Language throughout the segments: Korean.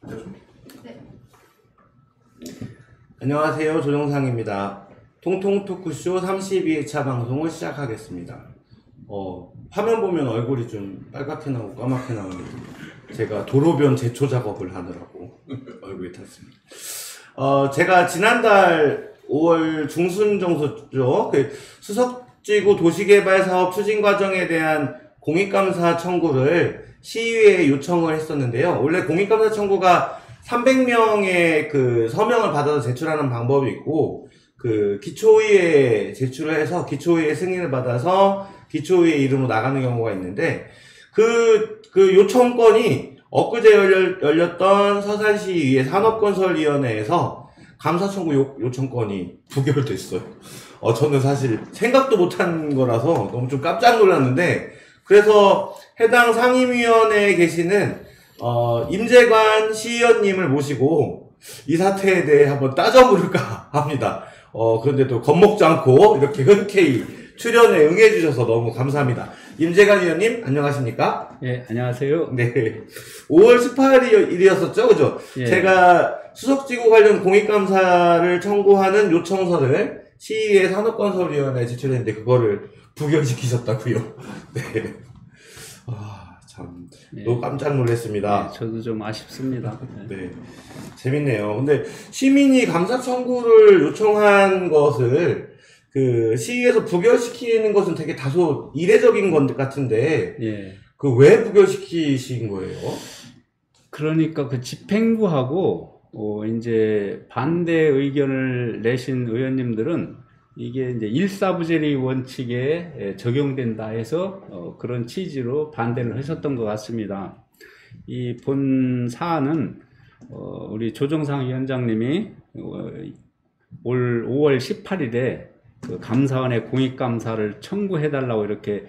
네. 안녕하세요. 조정상입니다. 통통 토크쇼 32회차 방송을 시작하겠습니다. 화면 보면 얼굴이 좀 빨갛게 나오고 까맣게 나오는데 제가 도로변 제초 작업을 하느라고 얼굴이 탔습니다. 제가 지난달 5월 중순 정도죠. 수석지구 도시개발 사업 추진 과정에 대한 공익감사 청구를 시의회에 요청을 했었는데요. 원래 공익감사 청구가 300명의 그 서명을 받아서 제출하는 방법이 있고, 기초의회에 제출을 해서 기초의회 승인을 받아서 기초의회 이름으로 나가는 경우가 있는데, 그 요청건이 엊그제 열렸던 서산시의회 산업건설위원회에서 감사 청구 요청건이 부결됐어요. 저는 사실 생각도 못한 거라서 너무 좀 깜짝 놀랐는데, 그래서 해당 상임위원회에 계시는 임재관 시의원님을 모시고 이 사태에 대해 한번 따져볼까 합니다. 그런데 또 겁먹지 않고 이렇게 흔쾌히 출연에 응해주셔서 너무 감사합니다. 임재관 의원님, 안녕하십니까? 예, 안녕하세요. 네. 5월 18일이었었죠? 그죠? 예. 제가 수석지구 관련 공익감사를 청구하는 요청서를 시의회 산업건설위원회에 제출했는데 그거를 부결시키셨다고요. 네. 참, 예. 너무 깜짝 놀랐습니다. 예, 저도 좀 아쉽습니다. 네. 재밌네요. 근데 시민이 감사 청구를 요청한 것을 시의회에서 부결시키는 것은 되게 다소 이례적인 것 같은데, 예. 왜 부결시키신 거예요? 그러니까 그 집행부하고, 이제 반대 의견을 내신 의원님들은 이게 이제 일사부재리 원칙에 적용된다 해서 그런 취지로 반대를 하셨던 것 같습니다. 이 본 사안은 우리 조정상 위원장님이 올 5월 18일에 그 감사원에 공익감사를 청구해달라고 이렇게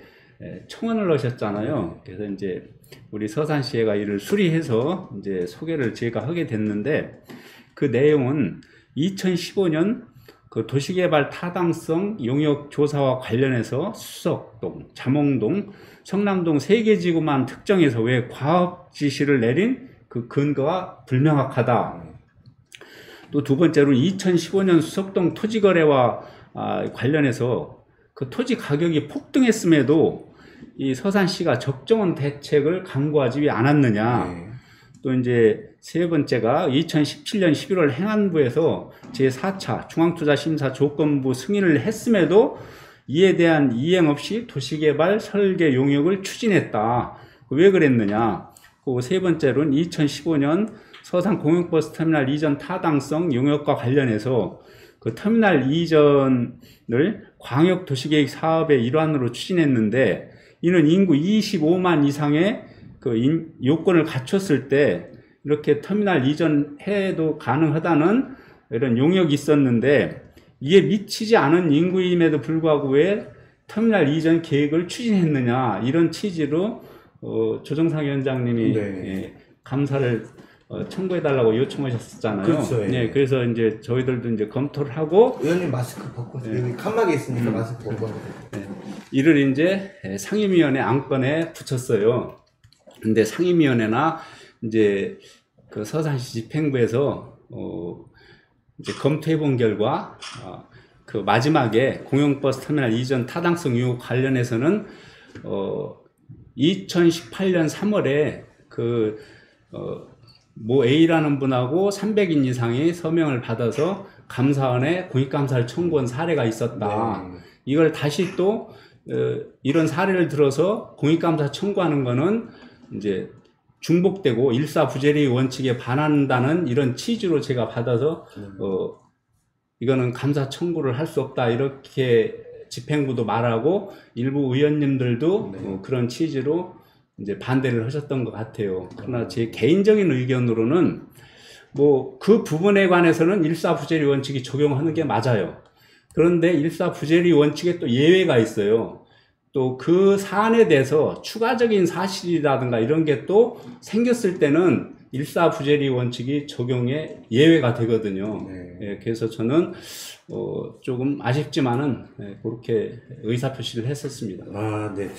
청원을 하셨잖아요. 그래서 이제 우리 서산시회가 이를 수리해서 이제 소개를 제가 하게 됐는데, 그 내용은 2015년 그 도시개발 타당성 용역 조사와 관련해서 수석동, 잠원동, 성남동 3개 지구만 특정해서 왜 과업 지시를 내린 그 근거가 불명확하다. 또 두 번째로는 2015년 수석동 토지거래와 관련해서 그 토지 가격이 폭등했음에도 이 서산시가 적정한 대책을 강구하지 않았느냐. 또 이제 세 번째가 2017년 11월 행안부에서 제4차 중앙투자심사 조건부 승인을 했음에도 이에 대한 이행 없이 도시개발 설계 용역을 추진했다. 왜 그랬느냐. 그 세 번째로는 2015년 서산 공영버스 터미널 이전 타당성 용역과 관련해서 그 터미널 이전을 광역도시계획 사업의 일환으로 추진했는데, 이는 인구 25만 이상의 그 요건을 갖췄을 때 이렇게 터미널 이전해도 가능하다는 이런 용역이 있었는데, 이에 미치지 않은 인구임에도 불구하고 왜 터미널 이전 계획을 추진했느냐, 이런 취지로 조정상 위원장님이 네. 감사를 청구해달라고 요청하셨었잖아요. 그렇죠. 예. 네, 그래서 이제 저희들도 이제 검토를 하고, 의원님 마스크 벗고, 여기 칸막이 있으니까 마스크 벗고. 네, 이를 이제 상임위원회 안건에 붙였어요. 근데 상임위원회나 이제 그 서산시 집행부에서 이제 검토해 본 결과 그 마지막에 공영버스 터미널 이전 타당성 의혹 관련해서는 2018년 3월에 모 A라는 분하고 300인 이상이 서명을 받아서 감사원에 공익감사를 청구한 사례가 있었다. 네. 이걸 다시 또 이런 사례를 들어서 공익감사 청구하는 거는 이제 중복되고 일사부재리 원칙에 반한다는 이런 취지로 제가 받아서 이거는 감사 청구를 할 수 없다, 이렇게 집행부도 말하고 일부 의원님들도 그런 취지로 이제 반대를 하셨던 것 같아요. 그러나 제 개인적인 의견으로는 그 부분에 관해서는 일사부재리 원칙이 적용하는 게 맞아요. 그런데 일사부재리 원칙에 또 예외가 있어요. 또 그 사안에 대해서 추가적인 사실이라든가 이런 게 또 생겼을 때는 일사부재리 원칙이 적용에 예외가 되거든요. 네. 예, 그래서 저는 조금 아쉽지만은 그렇게 의사표시를 했었습니다. 아, 네.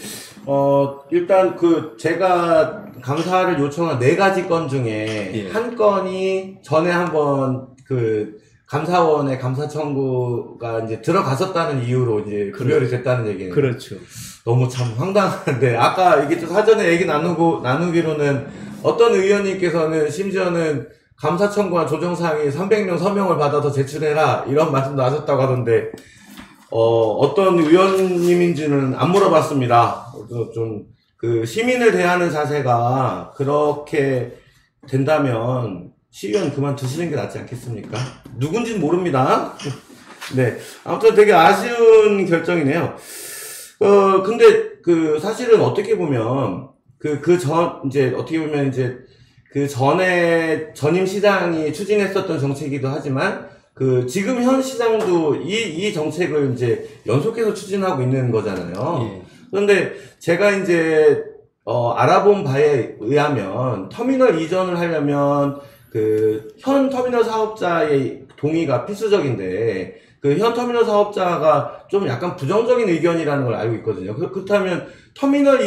일단 제가 감사를 요청한 4가지 건 중에 예. 한 건이 전에 한번 감사원의 감사 청구가 이제 들어갔었다는 이유로 이제 구별이 됐다는 얘기네요. 그렇죠. 너무 참 황당한데, 아까 이게 또 사전에 얘기 나누기로는 어떤 의원님께서는 심지어는 감사 청구한 조정상이 300명 서명을 받아서 제출해라, 이런 말씀도 하셨다고 하던데, 어떤 의원님인지는 안 물어봤습니다. 시민을 대하는 자세가 그렇게 된다면, 시의원 그만두시는 게 낫지 않겠습니까? 누군지는 모릅니다. 네. 아무튼 되게 아쉬운 결정이네요. 근데 사실은 어떻게 보면, 전에 전임 시장이 추진했었던 정책이기도 하지만, 지금 현 시장도 이 정책을 이제 연속해서 추진하고 있는 거잖아요. 예. 그런데 제가 이제, 알아본 바에 의하면, 터미널 이전을 하려면, 현 터미널 사업자의 동의가 필수적인데, 현 터미널 사업자가 좀 약간 부정적인 의견이라는 걸 알고 있거든요. 그렇다면, 터미널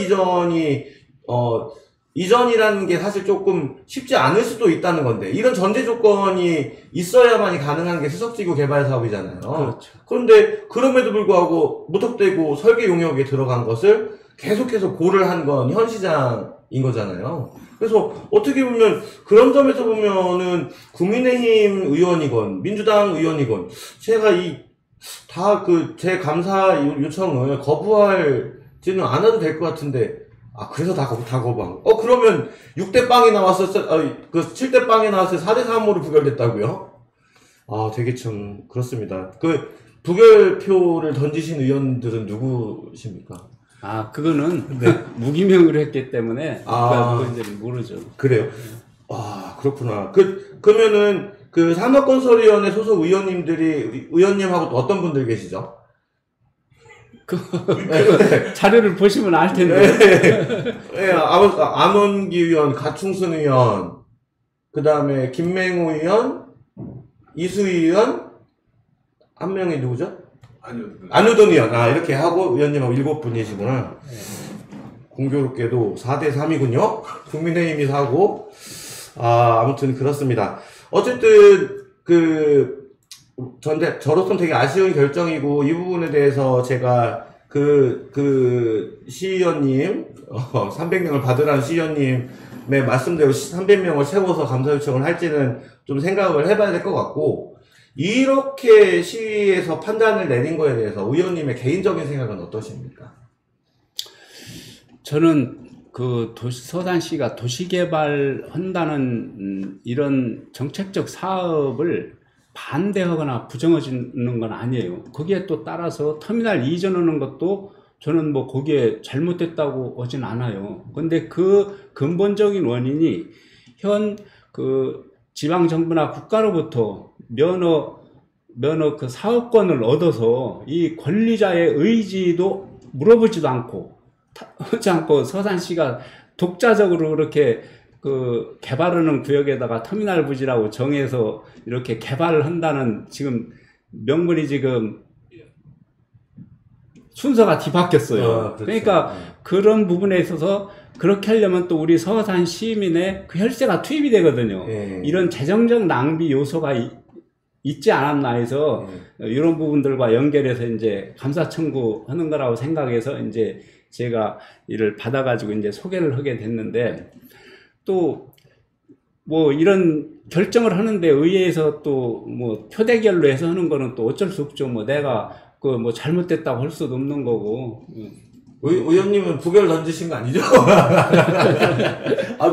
이전이라는 게 사실 조금 쉽지 않을 수도 있다는 건데, 이런 전제 조건이 있어야만이 가능한 게 수석지구 개발 사업이잖아요. 그렇죠. 그런데, 그럼에도 불구하고, 무턱대고 설계 용역에 들어간 것을 계속해서 고를 한 건 현 시장인 거잖아요. 그래서 어떻게 보면 그런 점에서 보면은 국민의힘 의원이건 민주당 의원이건 제가 제 감사 요청을 거부할지는 않아도 될 것 같은데, 그래서 다 거부한 거. 그러면 6대 빵이 나왔었어, 7대 빵이 나왔어요. 4대 3으로 부결됐다고요? 되게 참 그렇습니다. 부결표를 던지신 의원들은 누구십니까? 그거는 네. 무기명으로 했기 때문에 그건 이제 모르죠. 그래요? 그렇구나. 그러면은 산업건설위원회 소속 의원님하고 또 어떤 분들 계시죠? 자료를 보시면 알 텐데. 네, 안원기 의원, 가충순 의원, 그 다음에 김맹호 의원, 이수희 의원, 한 명이 누구죠? 안우돈 의원. 이렇게 하고 의원님하고 7분이시구나. 공교롭게도 4대 3이군요. 국민의힘이 사고. 아무튼 그렇습니다. 어쨌든 저로서는 되게 아쉬운 결정이고, 이 부분에 대해서 제가 시의원님 300명을 받으라는 시의원님의 말씀대로 300명을 채워서 감사 요청을 할지는 좀 생각을 해봐야 될 것 같고, 이렇게 시위에서 판단을 내린 거에 대해서 의원님의 개인적인 생각은 어떠십니까? 저는 서산시가 도시개발 한다는 이런 정책적 사업을 반대하거나 부정하는 건 아니에요. 거기에 또 따라서 터미널 이전하는 것도 저는 거기에 잘못됐다고 하진 않아요. 근데 근본적인 원인이 현 지방정부나 국가로부터 면허 사업권을 얻어서 이 권리자의 의지도 물어보지도 않고 서산시가 독자적으로 그렇게 개발하는 구역에다가 터미널 부지라고 정해서 이렇게 개발을 한다는 지금 명분이 지금 순서가 뒤바뀌었어요. 그렇죠. 그러니까 그런 부분에 있어서 그렇게 하려면 또 우리 서산 시민의 혈세가 투입이 되거든요. 이런 재정적 낭비 요소가 있지 않았나 해서 이런 부분들과 연결해서 이제 감사 청구하는 거라고 생각해서 이제 제가 이를 받아가지고 이제 소개를 하게 됐는데, 또 이런 결정을 하는데 의회에서 또 표대결로 해서 하는 거는 또 어쩔 수 없죠. 내가 잘못됐다고 할 수도 없는 거고. 의원님은 부결 던지신 거 아니죠?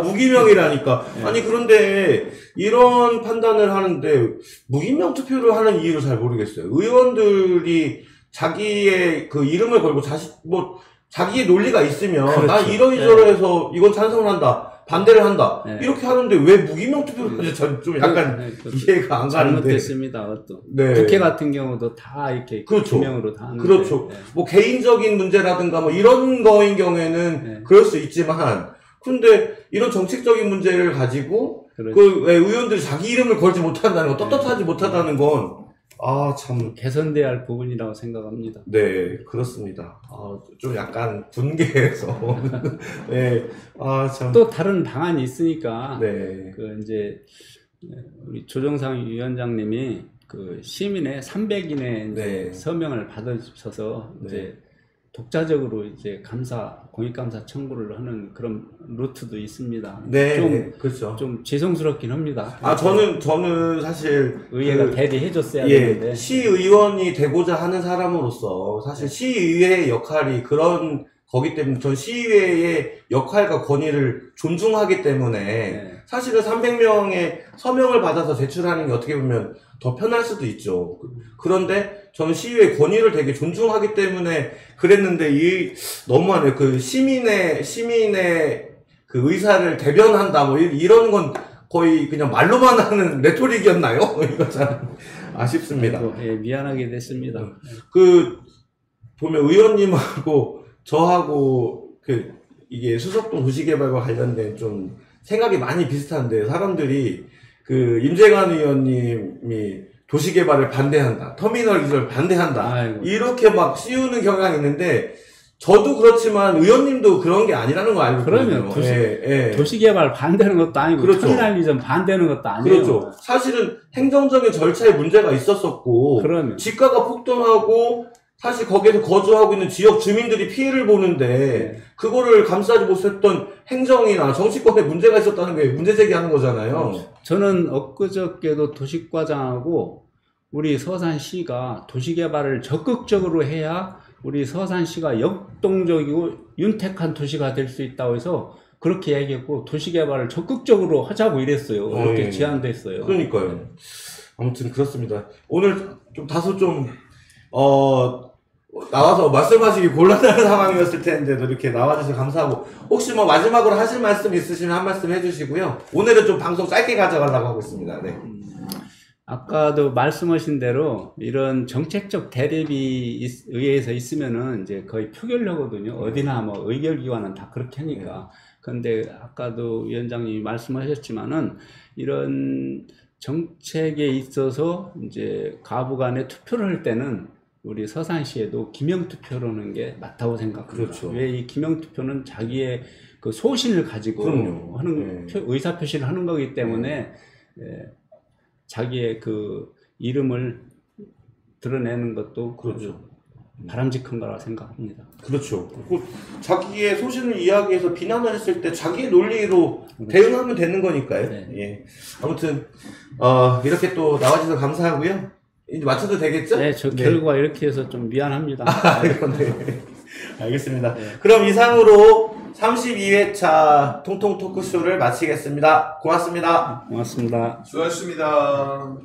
무기명이라니까. 아니, 그런데 이런 판단을 하는데 무기명 투표를 하는 이유를 잘 모르겠어요. 의원들이 자기의 이름을 걸고 자기의 논리가 있으면, 그렇죠. 나 이러이러해서 이건 찬성을 한다, 반대를 한다, 이렇게 하는데 왜 무기명 투표를 하는지 좀 약간 이해가 안 가는데. 잘못됐습니다. 또 국회 같은 경우도 다 이렇게 기명으로 다 하는데. 그렇죠. 개인적인 문제라든가 이런 거인 경우에는 그럴 수 있지만, 근데 이런 정책적인 문제를 가지고 그렇죠. 그 왜 의원들이 자기 이름을 걸지 못한다는 거, 떳떳하지 못하다는 건, 아, 참. 개선돼야 할 부분이라고 생각합니다. 네, 그렇습니다. 좀 약간 분개해서. 네, 참. 또 다른 방안이 있으니까 네. 그 이제 우리 조정상 위원장님이 그 시민의 300인의 네. 서명을 받으셔서 네. 이제 독자적으로 이제 공익감사 청구를 하는 그런 루트도 있습니다. 네, 그렇죠. 좀 죄송스럽긴 합니다. 저는 사실. 의회가 대리해줬어야 예, 되는데. 시의원이 되고자 하는 사람으로서 사실 시의회의 역할이 거기 때문에 전 시의회의 역할과 권위를 존중하기 때문에 네. 사실은 300명의 서명을 받아서 제출하는 게 어떻게 보면 더 편할 수도 있죠. 그런데 저는 시의회 권위를 되게 존중하기 때문에 그랬는데 너무하네요. 그 시민의 그 의사를 대변한다 뭐 이런 건 거의 그냥 말로만 하는 레토릭이었나요? 이거 참 아쉽습니다. 예, 미안하게 됐습니다. 보면 의원님하고 저하고 이게 수석동 도시개발과 관련된 좀 생각이 많이 비슷한데 사람들이 임재관 의원님이 도시개발을 반대한다, 터미널 기술을 반대한다, 아이고. 이렇게 막 씌우는 경향이 있는데 저도 그렇지만 의원님도 그런 게 아니라는 거 알고 있거든요. 그러면 도시개발 반대하는 것도 아니고 그렇죠. 터미널 이전 반대하는 것도 아니에요. 그렇죠. 사실은 행정적인 절차에 문제가 있었었고 그러면 지가가 폭등하고 사실 거기에서 거주하고 있는 지역 주민들이 피해를 보는데 네. 그거를 감싸지 못했던 행정이나 정치권에 문제가 있었다는 게 문제 제기하는 거잖아요. 저는 엊그저께도 도시과장하고 우리 서산시가 도시개발을 적극적으로 해야 우리 서산시가 역동적이고 윤택한 도시가 될 수 있다고 해서 그렇게 얘기했고 도시개발을 적극적으로 하자고 이랬어요. 그렇게 제안됐어요. 그러니까요. 아무튼 그렇습니다. 오늘 좀 다소 나와서 말씀하시기 곤란한 상황이었을 텐데도 이렇게 나와주셔서 감사하고 혹시 뭐 마지막으로 하실 말씀 있으시면 한 말씀 해주시고요. 오늘은 좀 방송 짧게 가져가려고 하고 있습니다. 네. 아까도 말씀하신 대로 이런 정책적 대립이 의회에서 있으면은 이제 거의 표결하거든요. 어디나 뭐 의결기관은 다 그렇게 하니까. 그런데 아까도 위원장님이 말씀하셨지만은 이런 정책에 있어서 이제 가부간에 투표를 할 때는 우리 서산시에도 기명투표를 하는 게 맞다고 생각합니다. 그렇죠. 왜 이 기명투표는 자기의 그 소신을 가지고 그럼요. 하는 의사표시를 하는 거기 때문에 자기의 그 이름을 드러내는 것도 그렇죠. 바람직한 거라고 생각합니다. 그렇죠. 자기의 소신을 이야기해서 비난을 했을 때 자기의 논리로 대응하면 되는 거니까요. 네. 예. 아무튼 이렇게 또 나와주셔서 감사하고요. 이제 맞춰도 되겠죠? 네, 결과 이렇게 해서 좀 미안합니다. 네. 알겠습니다. 그럼 이상으로 32회차 통통 토크쇼를 마치겠습니다. 고맙습니다. 고맙습니다. 수고하셨습니다.